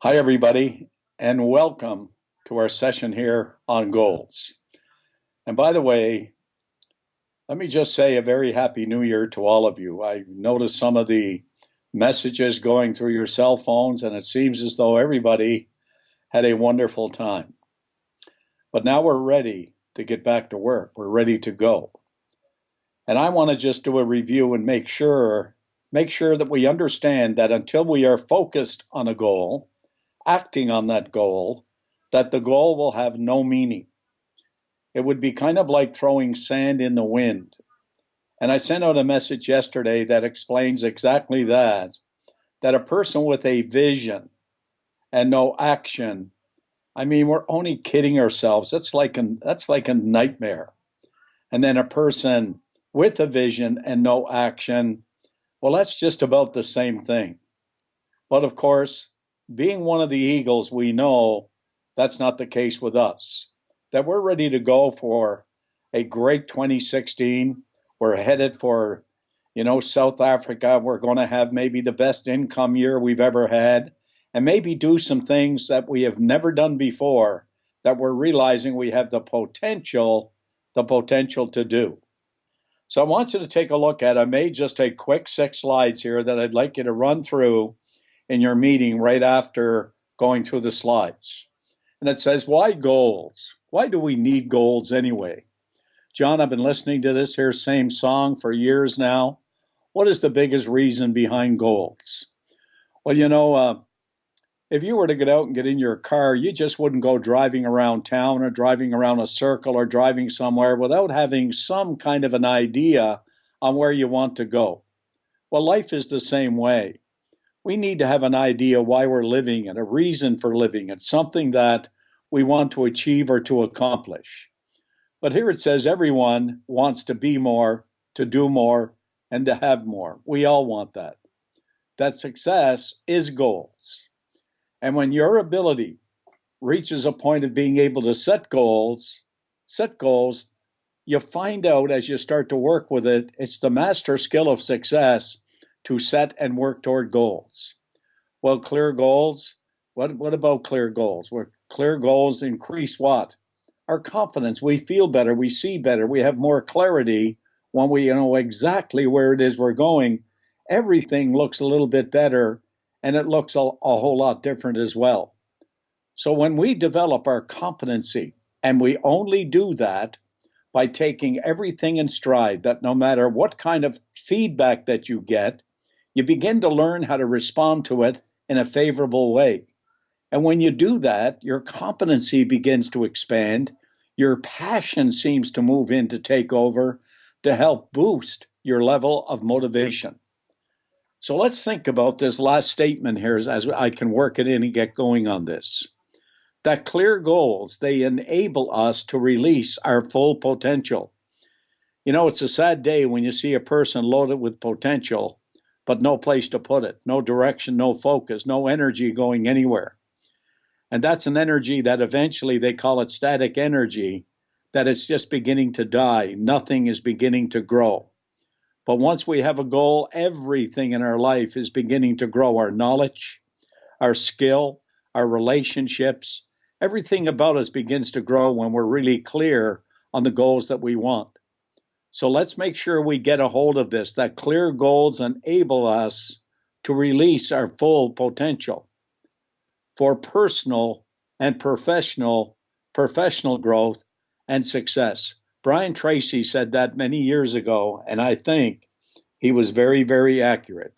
Hi, everybody, and welcome to our session here on goals. And by the way, let me just say a very happy new year to all of you. I noticed some of the messages going through your cell phones, and it seems as though everybody had a wonderful time. But now we're ready to get back to work. We're ready to go. And I want to just do a review and make sure that we understand that until we are focused on a goal, acting on that goal, that the goal will have no meaning. It would be kind of like throwing sand in the wind. And I sent out a message yesterday that explains exactly that a person with a vision and no action, I mean, we're only kidding ourselves. That's like a nightmare. And then a person with a vision and no action, well, that's just about the same thing. But of course, being one of the Eagles, we know that's not the case with us. That we're ready to go for a great 2016. We're headed for, South Africa. We're going to have maybe the best income year we've ever had, and maybe do some things that we have never done before that we're realizing we have the potential to do. So I want you to take a look at. I made just a quick 6 slides here that I'd like you to run through in your meeting right after going through the slides. And it says, why goals? Why do we need goals anyway? John, I've been listening to this here same song for years now. What is the biggest reason behind goals? Well, if you were to get out and get in your car, you just wouldn't go driving around town or driving around a circle or driving somewhere without having some kind of an idea on where you want to go. Well, life is the same way. We need to have an idea why we're living and a reason for living and something that we want to achieve or to accomplish. But here it says everyone wants to be more, to do more, and to have more. We all want that. That success is goals. And when your ability reaches a point of being able to set goals, you find out as you start to work with it, it's the master skill of success to set and work toward goals. Well, clear goals, what about clear goals? Well, clear goals increase what? Our confidence. We feel better, we see better, we have more clarity when we know exactly where it is we're going. Everything looks a little bit better, and it looks a whole lot different as well. So when we develop our competency, and we only do that by taking everything in stride, that no matter what kind of feedback that you get, you begin to learn how to respond to it in a favorable way. And when you do that, your competency begins to expand. Your passion seems to move in to take over to help boost your level of motivation. So let's think about this last statement here as I can work it in and get going on this. That clear goals, they enable us to release our full potential. It's a sad day when you see a person loaded with potential, but no place to put it, no direction, no focus, no energy going anywhere. And that's an energy that eventually they call it static energy, that it's just beginning to die. Nothing is beginning to grow. But once we have a goal, everything in our life is beginning to grow. Our knowledge, our skill, our relationships, everything about us begins to grow when we're really clear on the goals that we want. So let's make sure we get a hold of this, that clear goals enable us to release our full potential for personal and professional growth and success. Brian Tracy said that many years ago, and I think he was very, very accurate.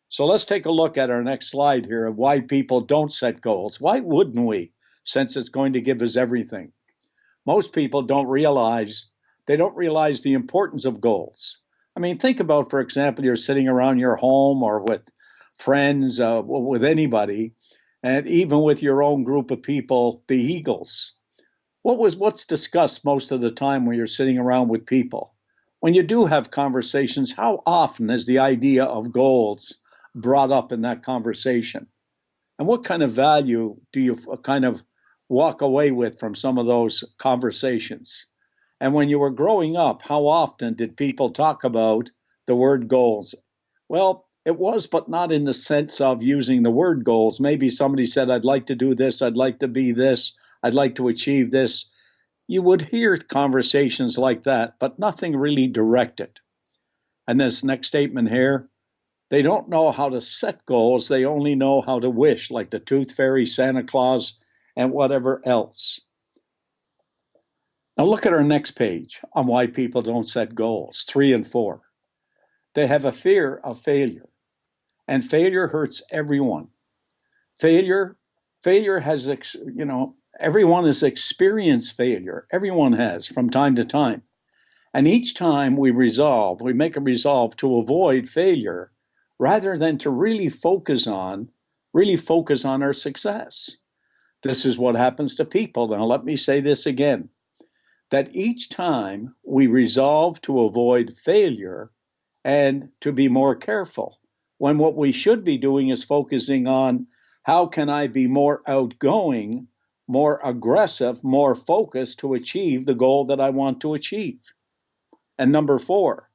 So let's take a look at our next slide here of why people don't set goals. Why wouldn't we, since it's going to give us everything? Most people don't realize the importance of goals. I mean, think about, for example, you're sitting around your home or with friends, with anybody, and even with your own group of people, the Eagles. What's discussed most of the time when you're sitting around with people? When you do have conversations, how often is the idea of goals brought up in that conversation? And what kind of value do you kind of walk away with from some of those conversations? And when you were growing up, how often did people talk about the word goals? Well, It was, but not in the sense of using the word goals. Maybe somebody said, I'd like to do this, I'd like to be this, I'd like to achieve this. You would hear conversations like that, but nothing really directed. And this next statement here, they don't know how to set goals, they only know how to wish, like the Tooth Fairy, Santa Claus, and whatever else. Now look at our next page on why people don't set goals, 3 and 4. They have a fear of failure, and failure hurts everyone. Failure has, everyone has experienced failure. Everyone has from time to time. And each time we make a resolve to avoid failure rather than to really focus on our success. This is what happens to people. Now, let me say this again, that each time we resolve to avoid failure and to be more careful, when what we should be doing is focusing on how can I be more outgoing, more aggressive, more focused to achieve the goal that I want to achieve. And number 4,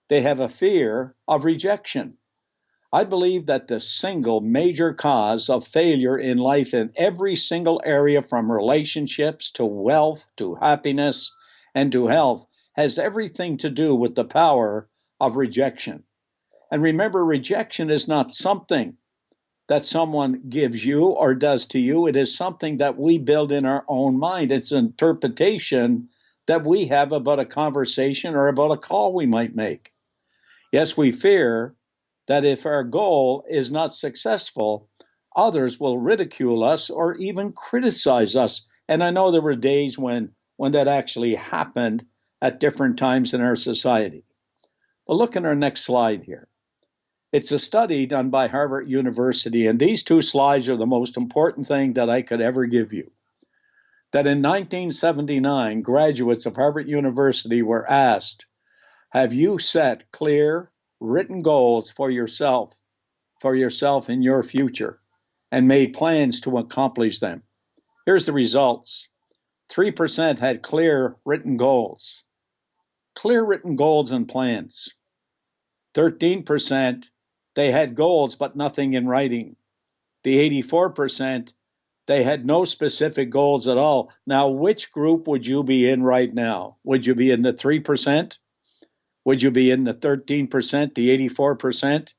they have a fear of rejection. I believe that the single major cause of failure in life in every single area, from relationships to wealth to happiness and to health, has everything to do with the power of rejection. And remember, rejection is not something that someone gives you or does to you. It is something that we build in our own mind. It's an interpretation that we have about a conversation or about a call we might make. Yes, we fear that if our goal is not successful, others will ridicule us or even criticize us. And I know there were days when that actually happened at different times in our society. But look at our next slide here. It's a study done by Harvard University, and these 2 slides are the most important thing that I could ever give you. That in 1979, graduates of Harvard University were asked, have you set clear, written goals for yourself in your future, and made plans to accomplish them? Here's the results. 3% had clear written goals and plans. 13%, they had goals but nothing in writing. The 84%, they had no specific goals at all. Now, which group would you be in right now? Would you be in the 3%? Would you be in the 13%, the 84%?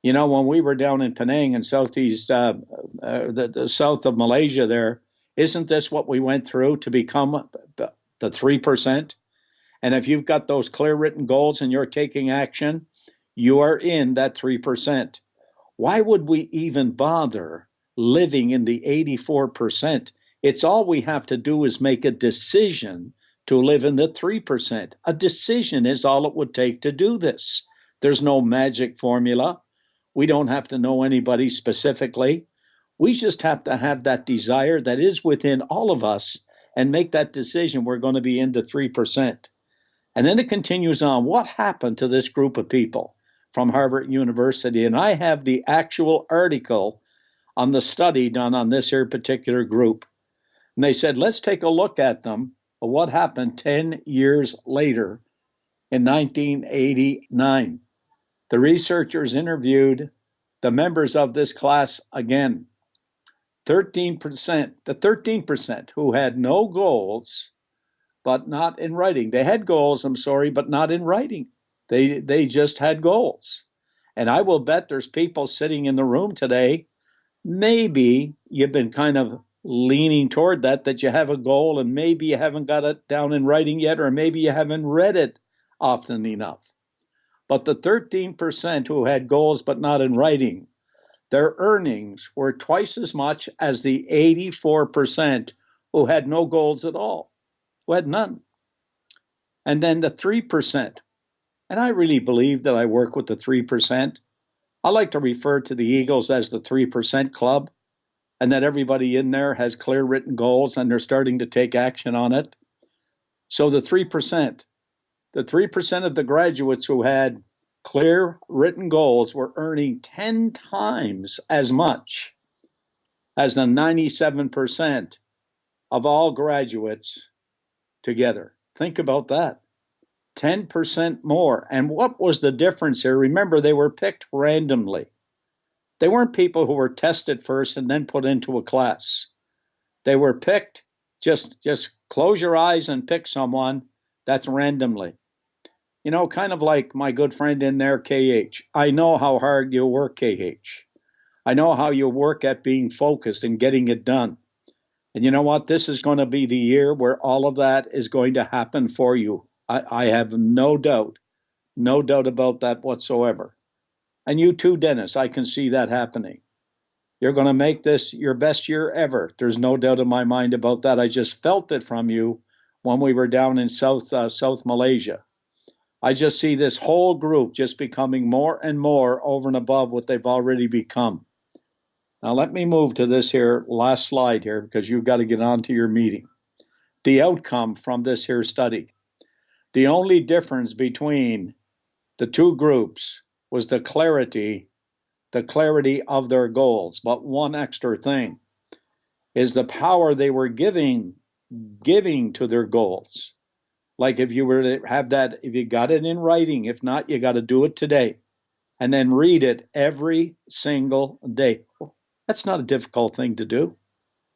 You know, when we were down in Penang in southeast, the south of Malaysia there, isn't this what we went through to become the 3%? And if you've got those clear written goals and you're taking action, you are in that 3%. Why would we even bother living in the 84%? It's all we have to do is make a decision to live in the 3%. A decision is all it would take to do this. There's no magic formula. We don't have to know anybody specifically. We just have to have that desire that is within all of us and make that decision. We're going to be into 3%. And then it continues on. What happened to this group of people from Harvard University? And I have the actual article on the study done on this here particular group. And they said, let's take a look at them, what happened 10 years later in 1989. The researchers interviewed the members of this class again. 13%, the 13% who had no goals, but not in writing. They had goals, but not in writing. They just had goals. And I will bet there's people sitting in the room today, maybe you've been kind of leaning toward that you have a goal and maybe you haven't got it down in writing yet, or maybe you haven't read it often enough. But the 13% who had goals but not in writing, their earnings were twice as much as the 84% who had no goals at all, who had none. And then the 3%, and I really believe that I work with the 3%. I like to refer to the Eagles as the 3% club, and that everybody in there has clear written goals and they're starting to take action on it. So the 3% of the graduates who had clear written goals were earning 10 times as much as the 97% of all graduates together. Think about that. 10% more. And what was the difference here? Remember, they were picked randomly. They weren't people who were tested first and then put into a class. They were picked, just close your eyes and pick someone. That's randomly. You know, kind of like my good friend in there, KH. I know how hard you work, KH. I know how you work at being focused and getting it done. And you know what? This is going to be the year where all of that is going to happen for you. I have no doubt about that whatsoever. And you too, Dennis, I can see that happening. You're going to make this your best year ever. There's no doubt in my mind about that. I just felt it from you when we were down in South Malaysia. I just see this whole group just becoming more and more over and above what they've already become. Now let me move to this here last slide here because you've got to get on to your meeting. The outcome from this here study. The only difference between the two groups was the clarity of their goals. But one extra thing is the power they were giving to their goals. Like if you were to have that, if you got it in writing, if not, you got to do it today and then read it every single day. That's not a difficult thing to do.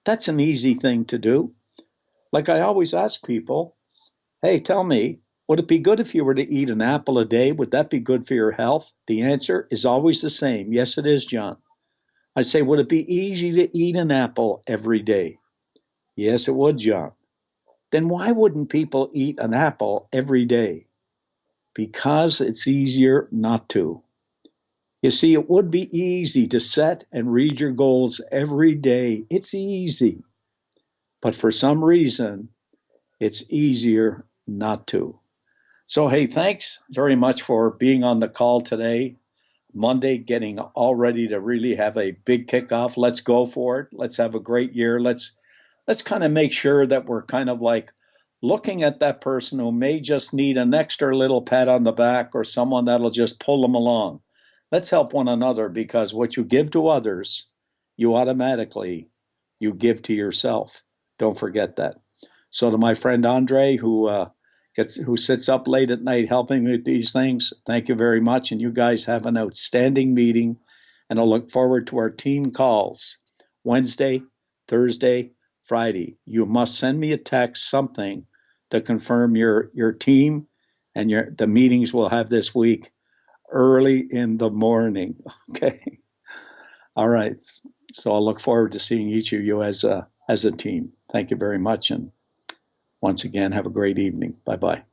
That's an easy thing to do. Like I always ask people, hey, tell me, would it be good if you were to eat an apple a day? Would that be good for your health? The answer is always the same. Yes, it is, John. I say, would it be easy to eat an apple every day? Yes, it would, John. Then why wouldn't people eat an apple every day? Because it's easier not to. You see, it would be easy to set and read your goals every day. It's easy. But for some reason, it's easier not to. So, hey, thanks very much for being on the call today. Monday, getting all ready to really have a big kickoff. Let's go for it. Let's have a great year. Let's kind of make sure that we're kind of like looking at that person who may just need an extra little pat on the back or someone that'll just pull them along. Let's help one another because what you give to others, you automatically give to yourself. Don't forget that. So to my friend Andre, who sits up late at night helping me with these things, thank you very much. And you guys have an outstanding meeting. And I'll look forward to our team calls Wednesday, Thursday, Friday. You must send me a text, something to confirm your team and the meetings we'll have this week early in the morning. Okay. All right. So I'll look forward to seeing each of you as a team. Thank you very much. And once again, have a great evening. Bye-bye.